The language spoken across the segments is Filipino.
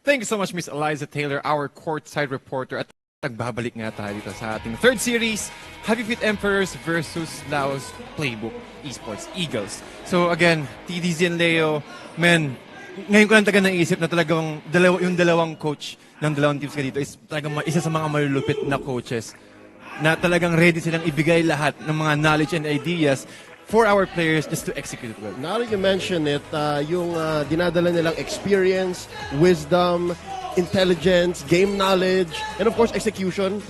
Thank you so much, Miss Eliza Taylor, our courtside reporter. At nagbabalik nga tayo dito sa ating third series, Happy Feet Emperors versus Laos Playbook Esports Eagles. So again, TDZ and Leo, men, ngayon ko lang taga naisip na talagang yung dalawang coach ng dalawang teams ka dito is talagang isa sa mga malulupit na coaches na talagang ready silang ibigay lahat ng mga knowledge and ideas for our players just to execute it well. Now that you mention it, yung dinadala nilang experience, wisdom, intelligence, game knowledge, and of course execution,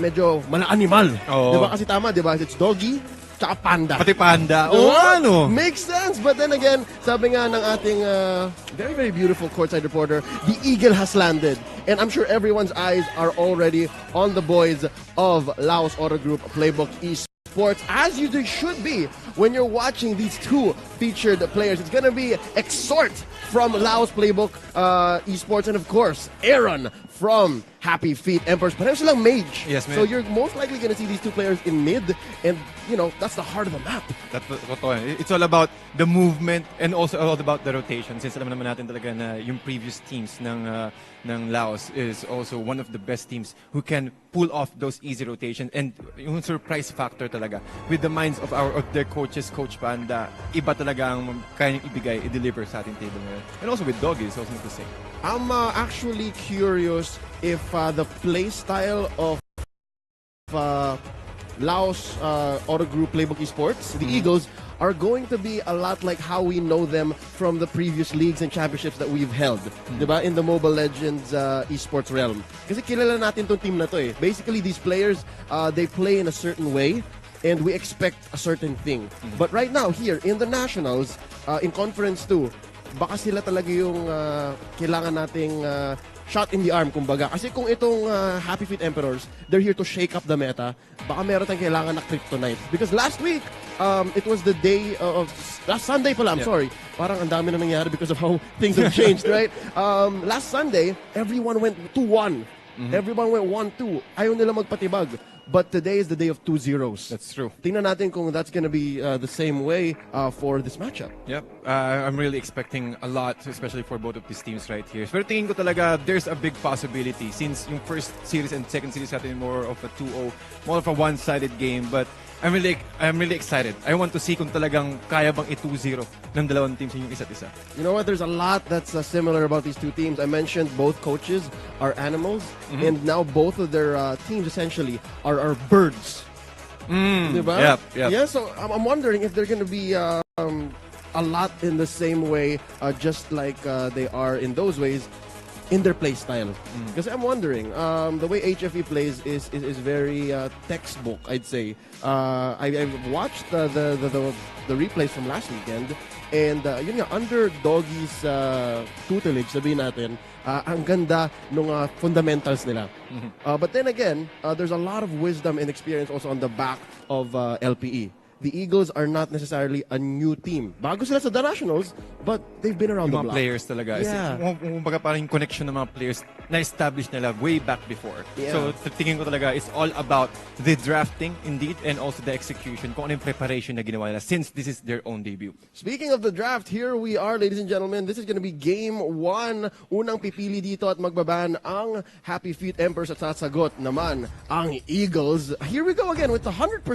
medyo mana-animal. Oo. Diba? Kasi tama, diba? It's Dogie, tsaka Panda. Pati Panda. Diba? Oo, ano? Makes sense. But then again, sabi nga ng ating very, very beautiful courtside reporter, the Eagle has landed. And I'm sure everyone's eyes are already on the boys of Laos Auto Group Playbook Esports. As you should be when you're watching these two featured players. It's gonna be Exhort from Laos Playbook Esports, and of course Aaron from Happy Feet Emperors. Pareho silang mage. Yes, man. So you're most likely gonna see these two players in mid, and you know that's the heart of the map. It's all about the movement and also all about the rotation. Since alam naman natin talaga na yung previous teams ng Laos is also one of the best teams who can pull off those easy rotations, and yung surprise factor talaga with the minds of their coaches, Coach Panda, iba talaga ang kayang ibigay, i-deliver sa ating table ngayon. And also with Dogie, it's also need to say. I'm actually curious if the play style of Laos Auto Group Playbook Esports, the Eagles, are going to be a lot like how we know them from the previous leagues and championships that we've held, diba? In the Mobile Legends esports realm. Kasi kilala natin tong team na to eh. Basically, these players, they play in a certain way, and we expect a certain thing. But right now, here, in the Nationals, in Conference 2, baka sila talaga yung kailangan nating shot in the arm, kumbaga. Kasi kung itong Happy Feet Emperors, they're here to shake up the meta, baka meron tayong kailangan na kryptonite. Because last week, it was the day of... Last Sunday pala, I'm sorry. Parang ang dami na nangyari because of how things have changed, right? Last Sunday, everyone went 2-1. Everyone went 1-2. Ayaw nila magpatibag. But today is the day of 2 zeros. That's true. Tingnan natin kung that's gonna be the same way for this matchup. Yep. I'm really expecting a lot, especially for both of these teams right here. Pero tingin ko talaga, there's a big possibility since yung first series and second series natin more of a 2-0, more of a one-sided game. But I'm really excited. I want to see kung talagang kaya bang i-2-0 ng dalawang teams yung isa't isa. You know what? There's a lot that's similar about these two teams. I mentioned both coaches are animals, and now both of their teams essentially are birds. Diba? Yep. Yeah, so I'm wondering if they're going to be a lot in the same way, just like they are in those ways, in their play style. Because I'm wondering, the way HFE plays is very textbook, I'd say. I've watched the replays from last weekend, and yun nga, under Doggie's tutelage, sabihin natin, ang ganda ng fundamentals nila. But then again, there's a lot of wisdom and experience also on the back of LPE. The Eagles are not necessarily a new team. Bago sila sa The Nationals, but they've been around the Yung mga block. players talaga. Yeah. Kumbaga parang yung connection ng mga players na-establish nila way back before. Yeah. So, tingin ko talaga, it's all about the drafting, indeed, and also the execution, kung ano yung preparation na ginawa nila since this is their own debut. Speaking of the draft, here we are, ladies and gentlemen. This is going to be Game 1. Unang pipili dito at magbaban ang Happy Feet Emperors at sasagot naman ang Eagles. Here we go again with the 100%,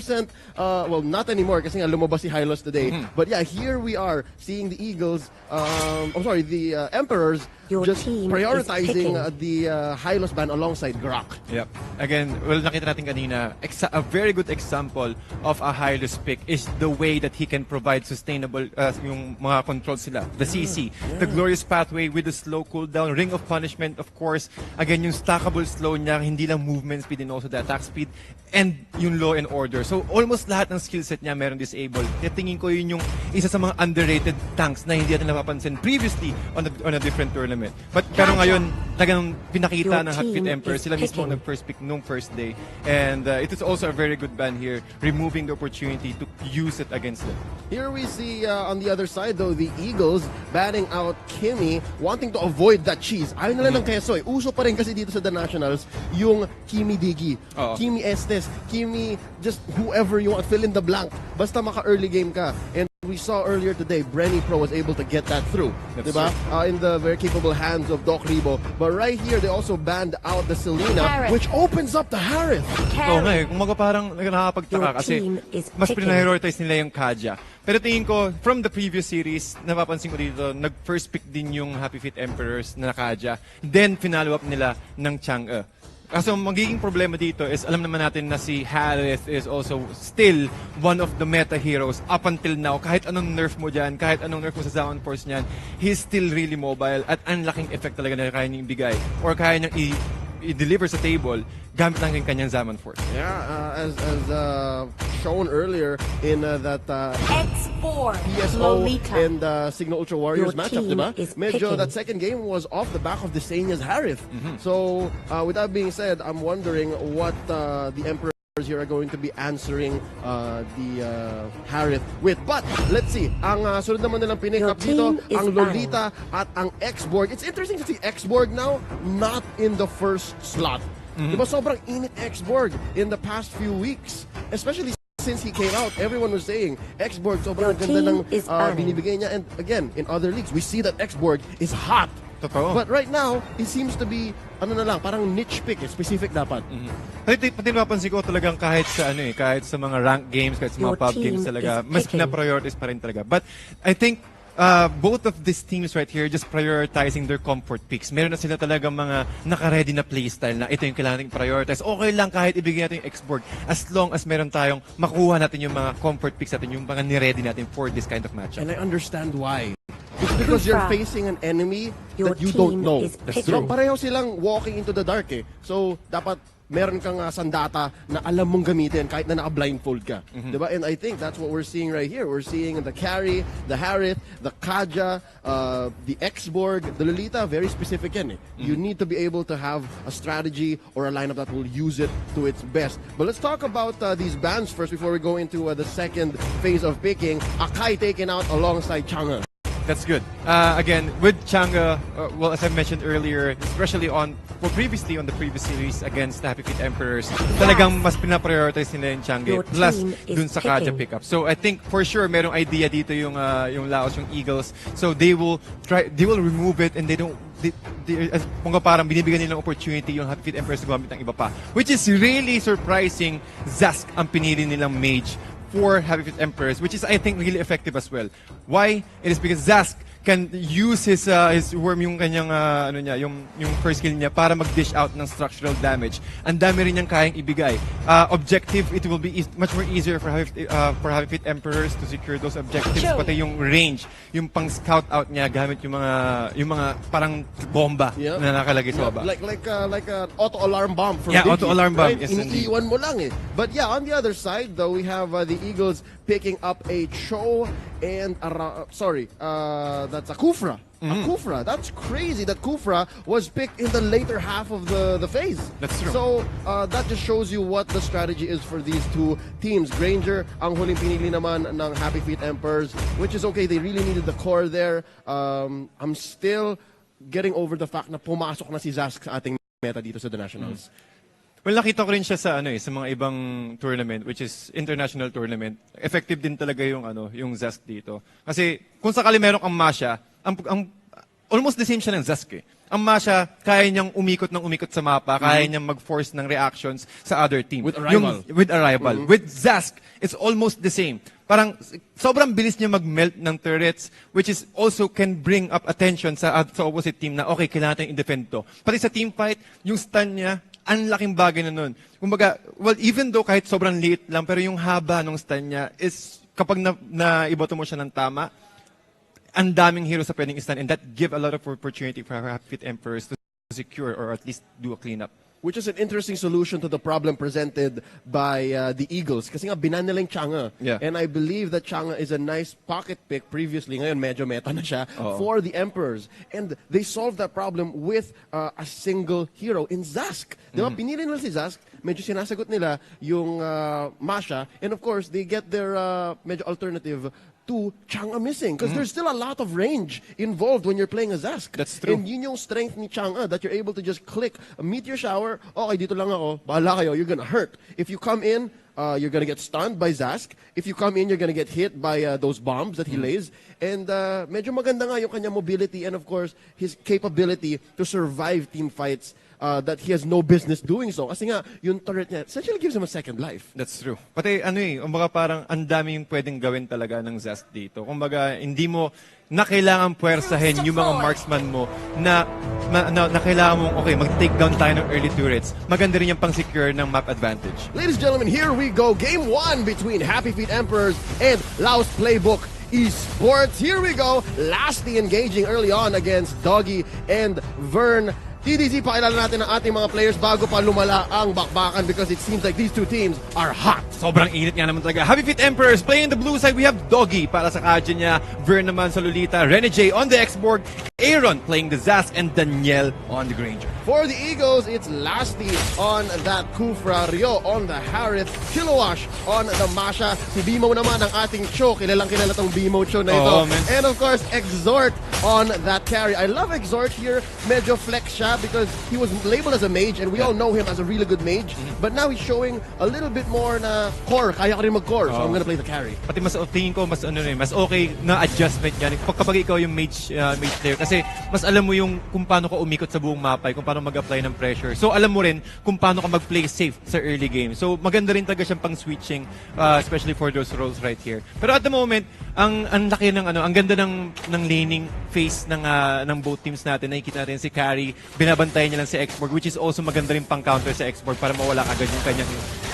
well, not anymore kasi nga lumabas si Hylos today. But yeah, here we are seeing the Eagles, the Emperors Your just team prioritizing is the Hylos ban alongside Grok. Yep. Again, well, nakita natin kanina, a very good example of a Hylos pick is the way that he can provide sustainable yung mga controls sila. The CC, the glorious pathway with the slow cooldown, ring of punishment, of course. Again, yung stackable slow niya, hindi lang movement speed and also the attack speed, and yung law and order. So, almost lahat ng skill set niya meron disabled. Kaya tingin ko yun yung isa sa mga underrated tanks na hindi natin napapansin previously on a different tournament. Pero ngayon, talagang pinakita ng Happy Feet Emperor. Sila mismo ang nag-first pick nung first day. And it is also a very good ban here, removing the opportunity to use it against them. Here we see on the other side though, the Eagles banning out Kimmy, wanting to avoid that cheese. Ayaw nila ng keso eh. Uso pa rin kasi dito sa The Nationals, yung Kimi Digi, Kimi Estes, Kimi, just whoever you want, fill in the blank. Basta maka-early game ka. And we saw earlier today, Brenny Pro was able to get that through, That's diba? In the very capable hands of Doc Ribo. But right here, they also banned out the Selena, Harith. which opens up the Harith. Oo nga eh. Kumaga parang nakakapagtaka Your kasi team is mas picking. prioritize nila yung Kaja. Pero tingin ko, from the previous series, napapansin ko dito, nag-first pick din yung Happy Feet Emperors na Kaja. Then, finalo up nila ng Chang'e. Kaso magiging problema dito is alam naman natin na si Harith is also still one of the meta heroes up until now. Kahit anong nerf mo dyan, kahit anong nerf mo sa Zaman Force niyan, he's still really mobile at ang laking effect talaga na kaya niyang ibigay or kaya niyang i-deliver sa table gamit lang yung kanyang Zaman Force. Yeah, as shown earlier in that X4 PSO Lolita. and Signal Ultra Warriors Your matchup, team diba? is Medyo picking. that second game was off the back of the Senya's Harith. So, with that being said, I'm wondering what the Emperors here are going to be answering the Harith with. But, let's see. Ang sunod naman nilang pinick Your up dito, team is ang Lolita at ang X-Borg. It's interesting to see X-Borg now not in the first slot. Diba sobrang init X-Borg in the past few weeks. Especially since he came out, everyone was saying X-Borg sobrang Your ganda ng team is earning. binibigay niya. And again, in other leagues, we see that X-Borg is hot. Totoo. But right now, it seems to be, ano na lang, parang niche pick, specific dapat. Pati napapansin ko talagang kahit sa kahit sa mga rank games, kahit sa mga Your pub team games talaga, is mas picking. pina-prioritize pa rin talaga. But I think both of these teams right here just prioritizing their comfort picks. Meron na sila talaga mga naka-ready na playstyle na ito yung kailangan natin prioritize. Okay lang kahit ibigay natin yung X-Borg as long as meron tayong makuha natin yung mga comfort picks natin, yung mga ni-ready natin for this kind of matchup. And I understand why. It's because you're facing an enemy Your that you don't team know. is That's picking. true. Pareho silang walking into the dark eh. So, dapat meron kang sandata na alam mong gamitin kahit na naka-blindfold ka. Diba? And I think that's what we're seeing right here. We're seeing the carry, the Harith, the Kaja, the X-Borg, the Lolita, very specific yan eh. You need to be able to have a strategy or a lineup that will use it to its best. But let's talk about these bans first before we go into the second phase of picking. Akai taken out alongside Chang'e. That's good. Again, with Chang'e, well, as I mentioned earlier, especially previously on the previous series against the Happy Feet Emperors, talagang mas pina-prioritize nila yung Chang'e Your plus team is dun sa Kaja picking. pickup. So I think for sure merong idea dito yung Laos, yung Eagles. So they will remove it and kung parang binibigyan nilang opportunity yung Happy Feet Emperors na gumamit ng iba pa. Which is really surprising. Zask ang pinili nilang mage for Happy Feet Emperors, which is, I think, really effective as well. Why? It is because Zask can use his worm, yung kanyang yung first skill niya para mag-dish out ng structural damage. Ang dami rin niyang kayang ibigay. Objective, it will be much more easier for Happy Feet Emperors to secure those objectives. Show. Pati yung range, yung pang scout out niya gamit yung mga parang bomba Yeah. na nakalagay sa baba. Like an auto-alarm bomb from Yeah, Dogie, auto-alarm bomb, right? yes, indeed. Iniiwan mo lang eh. But yeah, on the other side though, we have the Eagles picking up a Cho and that's a Kufra. A Kufra. That's crazy that Kufra was picked in the later half of the phase. That's true. So that just shows you what the strategy is for these two teams. Granger, ang huling pinili naman ng Happy Feet Emperors, which is okay. They really needed the core there. I'm still getting over the fact na pumasok na si Zask sa ating meta dito sa The Nationals. Well, nakita ko rin siya sa sa mga ibang tournament, which is international tournament. Effective din talaga yung Zask dito. Kasi kung sakali meron kang Masha, almost the same siya ng Zask eh. Ang Masha, kaya niyang umikot sa mapa, kaya niyang mag-force ng reactions sa other team. With arrival. With arrival. With Zask, it's almost the same. Parang sobrang bilis niya mag-melt ng turrets, which is also can bring up attention sa opposite team na okay, kailangan tayong i-defend to. Pati sa team fight, yung stun niya, ang laking bagay na nun. Kumbaga, well, even though kahit sobrang liit lang, pero yung haba ng stun niya is, kapag naiboto mo siya ng tama, ang daming hero sa pwedeng stun, and that give a lot of opportunity for Happy Feet Emperors to secure or at least do a cleanup. Which is an interesting solution to the problem presented by the Eagles. Kasi nga, binan nila yung Chang'e. Yeah. And I believe that Chang'e is a nice pocket pick previously. Ngayon, medyo meta na siya for the Emperors. And they solved that problem with a single hero in Zask. Di ba? Pinili nila si Zask, medyo sinasagot nila yung Masha. And of course, they get their medyo alternative to Chang'e missing. Because there's still a lot of range involved when you're playing a Zask. That's true. And yun yung strength ni Chang'e, that you're able to just click a meteor shower, okay, dito lang ako, bahala kayo, you're gonna hurt. If you come in, you're gonna get stunned by Zask. If you come in, you're gonna get hit by those bombs that he lays. And medyo maganda nga yung kanya mobility and of course, his capability to survive team fights that he has no business doing so. Kasi nga, yung turret niya essentially gives him a second life. That's true. Pati kumbaga parang ang dami yung pwedeng gawin talaga ng Zest dito. Kumbaga, hindi mo na kailangan puwersahin yung mga marksman mo na kailangan mong, okay, mag-take down tayo ng early turrets. Maganda rin yung pang-secure ng map advantage. Ladies and gentlemen, here we go. Game 1 between Happy Feet Emperors and Laos Playbook Esports. Here we go. Lastly engaging early on against Dogie and Vern. TDC, pakilala natin ang ating mga players bago pa lumala ang bakbakan because it seems like these two teams are hot. Sobrang init nga naman talaga. Happy Feet Emperors playing the blue side. We have Dogie para sa Kaja niya. Vern naman sa Lolita. Rene J on the X-Borg. Aaron playing the Zask and Danielle on the Granger. For the Eagles, it's Lasti on that Kufra, Rio on the Harith, Kilowash on the Masha. Si Bimo naman ang ating show. Kilalang kilala tong Bimo show na ito. Oh, man. And of course, Exhort on that carry. I love Exhort here. Medyo flex siya because he was labeled as a mage and we all know him as a really good mage. But now he's showing a little bit more na core. Kaya ko rin mag-core. So I'm gonna play the carry. Pati mas tingin ko mas mas okay na adjustment yan kapag ikaw yung mage player kasi mas alam mo yung kung paano ka umikot sa buong mapa, kung paano mag-apply ng pressure. So alam mo rin kung paano ka mag-play safe sa early game. So maganda rin talaga siyang pang switching especially for those roles right here. Pero at the moment, ang laki ng ang ganda ng laning phase ng both teams natin. Nakikita natin si Carry, binabantayan niya lang si X-Borg, which is also maganda rin pang counter sa X-Borg para mawala agad yung kanyang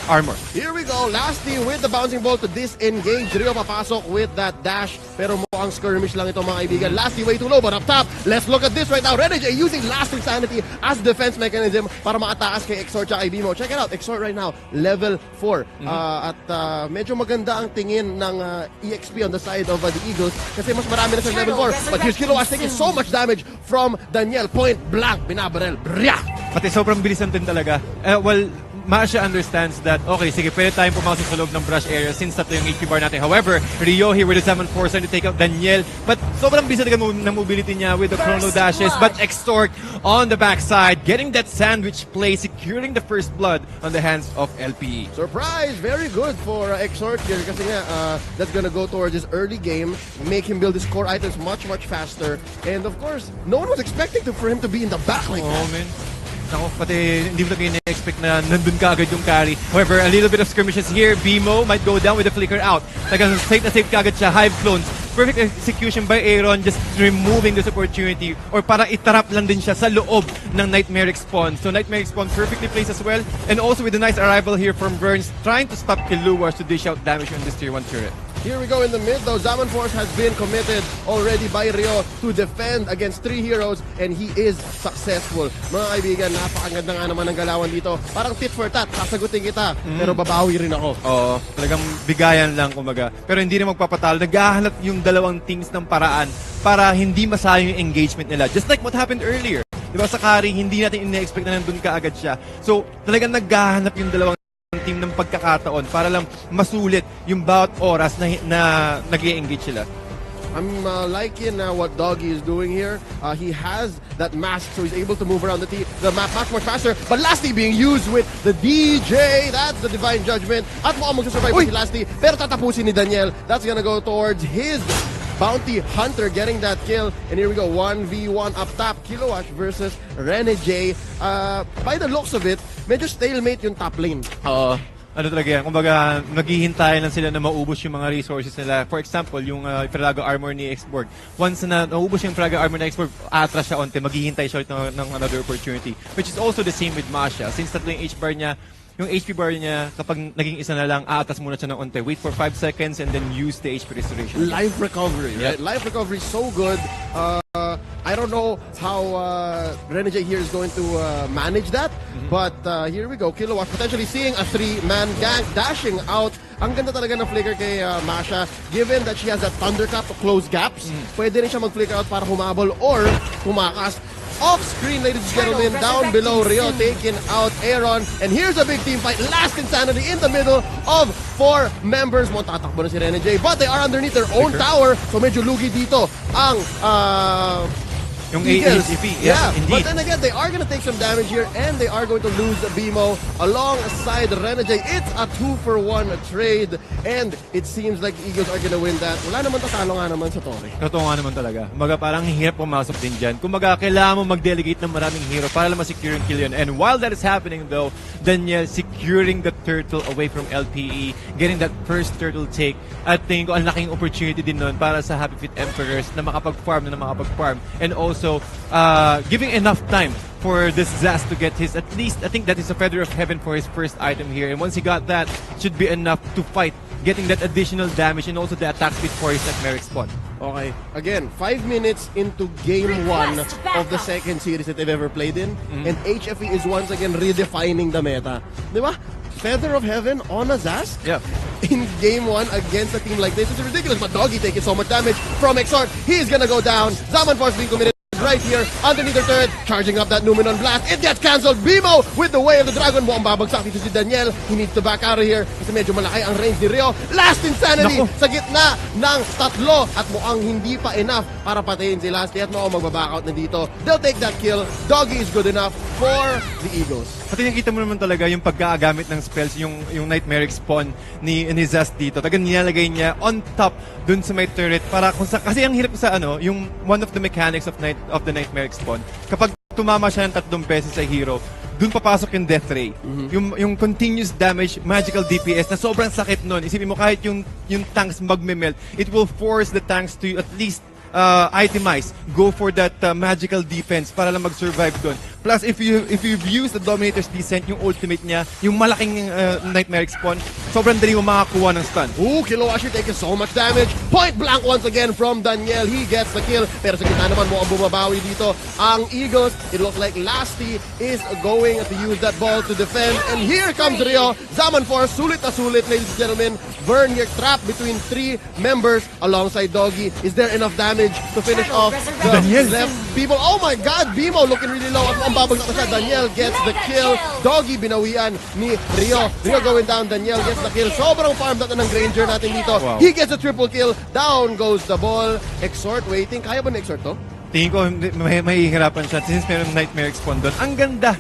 armor. Here we go. Lastly with the bouncing ball to disengage. Rio papasok with that dash. Pero mukhang skirmish lang ito mga kaibigan. Lastly way too low but up top. Let's look at this right now. Rene J using Last Insanity as defense mechanism para makatakas kay Exhort at Ibimo. Check it out. Exhort right now, level 4. At medyo maganda ang tingin ng EXP on the side of the Eagles kasi mas marami na sa level 4. But here's Kilowash taking so much damage from Danielle. Point blank. Binabarel. Brya! Pati sobrang bilisan din talaga. Masha understands that, okay, sige, pwede tayong pumasok sa loob ng brush area since tatlo yung HP bar natin. However, Rio here with the 7-4 trying to take out Danielle. But sobrang bisa talaga ng mobility niya with the chrono dashes. But Extort on the backside, getting that sandwich play, securing the first blood on the hands of LPE. Surprise! Very good for Exhort here kasi nga, that's gonna go towards his early game, make him build his core items much faster. And of course, no one was expecting for him to be in the back like that. Oh, man. Ako, pati hindi mo talaga na-expect na nandun ka agad yung carry. However, a little bit of skirmishes here. Bimo might go down with the flicker out. Talagang safe na safe ka agad siya. Hive clones. Perfect execution by Aaron, just removing this opportunity. Or para itarap lang din siya sa loob ng Nightmare Spawn. So Nightmare Spawn perfectly placed as well. And also with a nice arrival here from Burns, trying to stop Kiluwas to dish out damage on this tier 1 turret. Here we go in the mid though. Zaman Force has been committed already by Rio to defend against 3 heroes and he is successful. Mga kaibigan, napakaganda nga naman ng galawan dito. Parang tit for tat, sasagutin kita, pero babawi rin ako. Oo, talagang bigayan lang kumbaga. Pero hindi na magpapatalo. Naghahanap yung dalawang teams ng paraan para hindi masayang yung engagement nila. Just like what happened earlier. Diba sa carry, hindi natin ina-expect na nandun ka agad siya. So talagang naghahanap yung dalawang team ng pagkakataon para lang masulit yung bawat oras na nag-i-engage sila. I'm liking what Dogie is doing here. He has that mask, so he's able to move around the map much more faster. But Lasti being used with the DJ. That's the Divine Judgment. At mukhang magsasurvive si Lasti. Pero tatapusin ni Daniel. That's gonna go towards his Bounty Hunter getting that kill. And here we go, 1v1 up top. Kilowash versus Rene J. By the looks of it, medyo stalemate yung top lane. Oo. Ano talaga yan? Kumbaga, naghihintay lang sila na maubos yung mga resources nila. For example, yung Fragago armor ni X-Borg. Once na naubos yung Fragago armor ni X-Borg, atras siya onte, maghihintay siya ng another opportunity. Which is also the same with Masha. Since tatlo yung H-bar niya, yung HP bar niya, kapag naging isa na lang, aatas muna siya ng onte. Wait for 5 seconds and then use the HP restoration. Life recovery, right? Life recovery is so good. I don't know how Rene J here is going to manage that. But here we go. Kilowatt potentially seeing a 3-man gang dashing out. Ang ganda talaga ng flicker kay Masha. Given that she has that Thunderclap to close gaps, pwede rin siya mag-flicker out para humabol or tumakas. Off-screen, ladies and gentlemen, down below, Rio taking out Aaron. And here's a big team fight. Last Insanity in the middle of 4 members. Mo tatakbo na si Rene J. But they are underneath their own tower. So medyo lugi dito ang Yung Eagles. AHP. Yeah, but Indeed. then again, they are going to take some damage here and they are going to lose BMO alongside Renegade. It's a 2-for-1 trade and it seems like the Eagles are going to win that. Wala naman tatalo nga naman sa Torre. Totoo nga naman talaga. Kumbaga parang hirap pumasok din dyan. Kumbaga kailangan mo mag-delegate ng maraming hero para lang ma-secure yung kill yun. And while that is happening though, Daniel securing the turtle away from LPE, getting that first turtle take, at tingin ko ang laking opportunity din nun para sa Happy Feet Emperors na makapag-farm na makapag-farm. And also, giving enough time for this Zaz to get his, at least, I think that is a Feather of Heaven for his first item here. And once he got that, should be enough to fight, getting that additional damage and also the attack speed for his Merrick spawn. Okay, again, 5 minutes into game 1 of the second series that they've ever played in, and HFE is once again redefining the meta. Di ba? Feather of Heaven on a Zaz? Yeah. In game 1 against a team like this is ridiculous, but Dogie taking so much damage from Exort. He's gonna go down. Zaman Force being committed right here underneath the turret, charging up that Numenon blast. It gets cancelled. BMO with the way of the Dragon Ball. Babagsak dito si Daniel. He needs to back out of here kasi medyo malaki ang range ni Rio. Last Insanity sa gitna ng tatlo at mukhang hindi pa enough para patayin si Lasty at mukhang magbaback out na dito. They'll take that kill. Dogie is good enough for the Eagles. Pati nakita mo naman talaga yung pagkagamit ng spells, yung Nightmare spawn ni Zaz dito. Tagang nilalagay niya on top dun sa may turret para kung sa, kasi ang hirap sa yung one of the mechanics of the Nightmare spawn. Kapag tumama siya ng 3 beses sa hero, dun papasok yung death ray. Yung continuous damage, magical DPS na sobrang sakit nun. Isipin mo kahit yung tanks magme-melt, it will force the tanks to at least itemize, go for that magical defense para lang mag-survive doon. Plus, if you've used the Dominator's Descent, yung ultimate niya, yung malaking Nightmare spawn, sobrang dali mo makakuha ng stun. Ooh, Kilowashi taking so much damage. Point blank once again from Daniel. He gets the kill. Pero sa gitna naman mo ang bumabawi dito. Ang Eagles, it looks like Lasty is going to use that ball to defend. And here comes Rio. Zaman Force, sulit na sulit, ladies and gentlemen. Burn here, trapped between 3 members alongside Dogie. Is there enough damage to finish off the Daniel. left people? Oh my God, Bimo looking really low. At ang babagsak na siya. Daniel gets the kill. Dogie binawian ni Rio. Rio going down. Daniel gets the kill. Sobrang farm na ng Granger natin dito. Wow. He gets a triple kill. Down goes the ball. Exort waiting. Kaya ba ni Exort to? Tingin ko mahihirapan siya since meron Nightmare spawn doon. Ang ganda!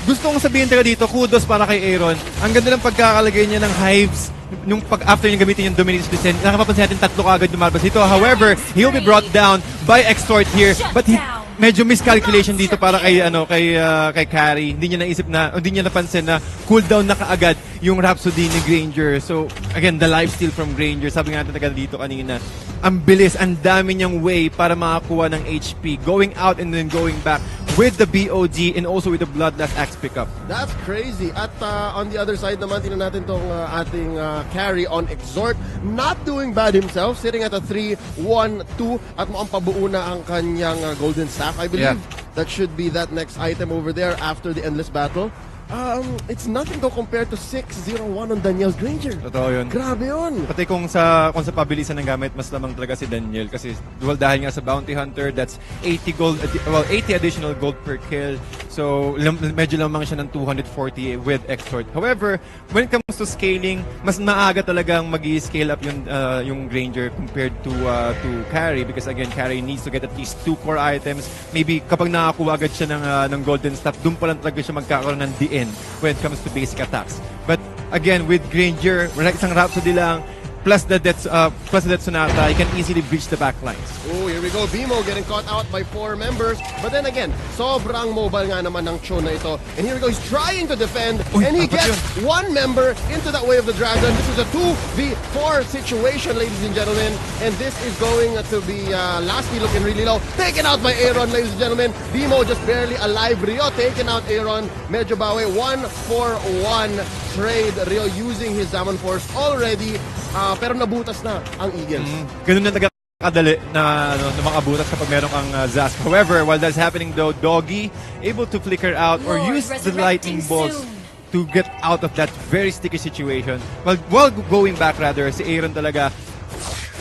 Gusto kong sabihin talaga dito, kudos para kay Aaron. Ang ganda ng pagkakalagay niya ng hives nung after niya gamitin yung Dominator's Descent. Nakapapansin natin 3 kaagad lumalabas dito. However, he'll be brought down by Extort here. But medyo miscalculation dito para kay Carry. Hindi niya napansin na cooldown na kaagad yung Rhapsody ni Granger. So, again, the lifesteal from Granger. Sabi nga natin dito kanina, ang bilis, ang dami niyang way para makakuha ng HP. Going out and then going back with the BOD and also with the Bloodlust Axe pickup. That's crazy. At on the other side naman, tingnan natin tong ating carry on Exort. Not doing bad himself, sitting at a 3-1-2 at mukhang pabuo na ang kanyang golden staff, I believe. Yeah. That should be that next item over there after the Endless Battle. It's nothing though compared to 6-0-1 on Daniel's Granger. Totoo yun. Grabe yun. Pati kung sa pabilisan ng gamit, mas lamang talaga si Daniel kasi dahil nga sa Bounty Hunter, that's 80 additional gold per kill. So medyo lamang siya ng 240 with Extort. However, when it comes to scaling, mas maaga talagang magi-scale up yung Granger compared to Carry because again, Carry needs to get at least 2 core items. Maybe kapag nakakuha agad siya ng golden staff, doon pa lang talaga siya magkakaroon ng DN when it comes to basic attacks. But again, with Granger, isang Rhapsody lang, plus the Death Sonata, he can easily breach the back lines. Oh, here we go. Bimo getting caught out by 4 members. But then again, sobrang mobile nga naman ng Cho na ito. And here we go. He's trying to defend. And he gets 1 member into that way of the dragon. This is a 2v4 situation, ladies and gentlemen. And this is going to be Lasty looking really low. Taken out by Aaron, ladies and gentlemen. Bimo just barely alive. Rio taken out Aaron. Medyo bawi. 1-for-1 trade. Rio using his Zaman Force already. Pero nabutas na ang Eagles. Ganun na kadali na makabutas kapag meron kang Zaz. However, while that's happening though, Dogie able to flicker out or use the lightning bolts to get out of that very sticky situation. While going back rather, si Aaron talaga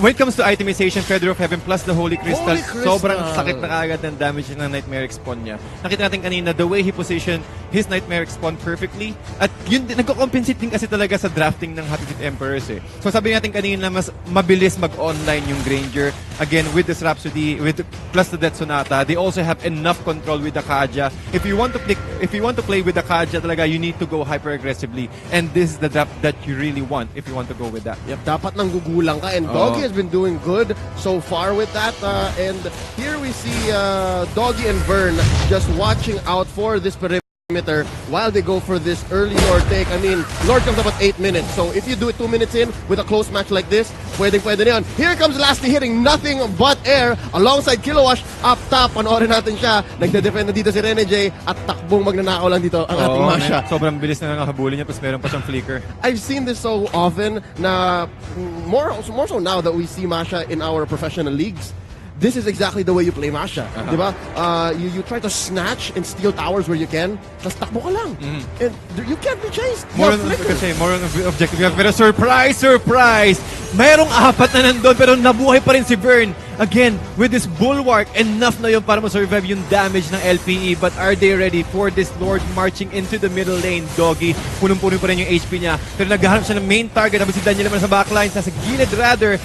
when it comes to itemization, Feather of Heaven plus the Holy Crystal, Holy Crystal. sobrang sakit na kagad ng damage ng Nightmare Spawn niya. Nakita natin kanina, the way he positioned his Nightmare Spawn perfectly, at yun din, nagko-compensate din kasi talaga sa drafting ng Happy Feet Emperors eh. So sabi natin kanina, mas mabilis mag-online yung Granger. Again, with this Rhapsody, with plus the Death Sonata, they also have enough control with the Kaja. If you want to play with the Kaja talaga, you need to go hyper aggressively. And this is the draft that you really want if you want to go with that. Yep, dapat nang gugulang ka. And Dogie has been doing good so far with that. And here we see Dogie and Vern just watching out for this perimeter while they go for this early Lord take. I mean, Lord comes up at 8 minutes. So if you do it 2 minutes in with a close match like this, pwede na yun. Here comes Lasty hitting nothing but air alongside Kilowash up top. Panoorin natin siya. Nagde-defend na dito si Rene J at takbong magnanakaw lang dito ang ating Masha. Sobrang bilis na nakabulin niya, tapos meron pa siyang flicker. I've seen this so often na more so now that we see Masha in our professional leagues. This is exactly the way you play Masha. Diba? You try to snatch and steal towers where you can, tapos takbo ka lang. And you can't be chased. More on objective. Pero surprise! Mayroong 4 na nandun, pero nabuhay pa rin si Vern. Again, with this bulwark, enough na yun para ma-survive yung damage ng LPE. But are they ready for this Lord marching into the middle lane? Dogie, punong-puno pa rin yung HP niya. Pero naghahanap siya ng main target. Tapos si Daniel naman sa backline, sa gilid rather.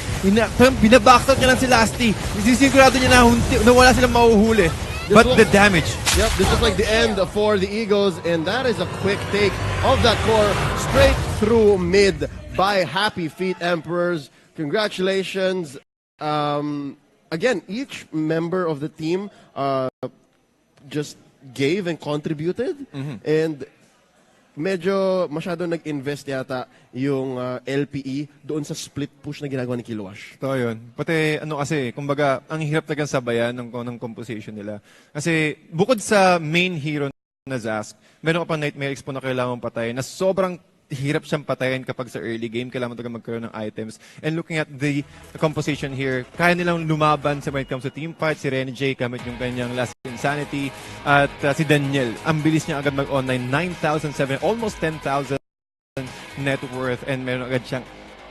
Binabacktalk niya lang si Lasty. Sisigurado niya na wala silang mahuhuli. But the damage. Yep, this is like the end for the Eagles. And that is a quick take of that core straight through mid by Happy Feet Emperors. Congratulations. Again, each member of the team just gave and contributed, and medyo masyado nag-invest yata yung LPE doon sa split push na ginagawa ni Kilowash. Ito yun. Pati kasi, kumbaga, ang hirap talagang sabayan ng composition nila. Kasi bukod sa main hero na Zask, meron ka pang Nightmare Expo na kailangan patayin na sobrang hirap siyang patayin kapag sa early game. Kailangan mo talaga magkaroon ng items. And looking at the composition here, kaya nilang lumaban sa when it comes to team fight. Si Rene J, gamit yung kanyang last insanity. At si Daniel, ang bilis niya agad mag-online. 9,700, almost 10,000 net worth. And meron agad siyang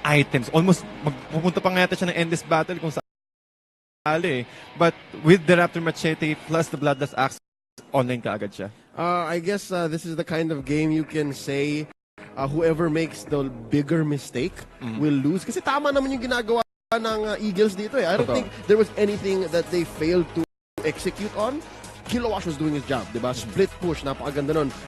items. Almost, magpupunta pa nga yata siya ng endless battle kung saan. But with the Raptor Machete plus the Bloodlust Axe, online ka agad siya. I guess this is the kind of game you can say whoever makes the bigger mistake will lose. Kasi tama naman yung ginagawa ng Eagles dito eh. I don't think there was anything that they failed to execute on. Kilowash was doing his job, diba? Split push, napakaganda nun.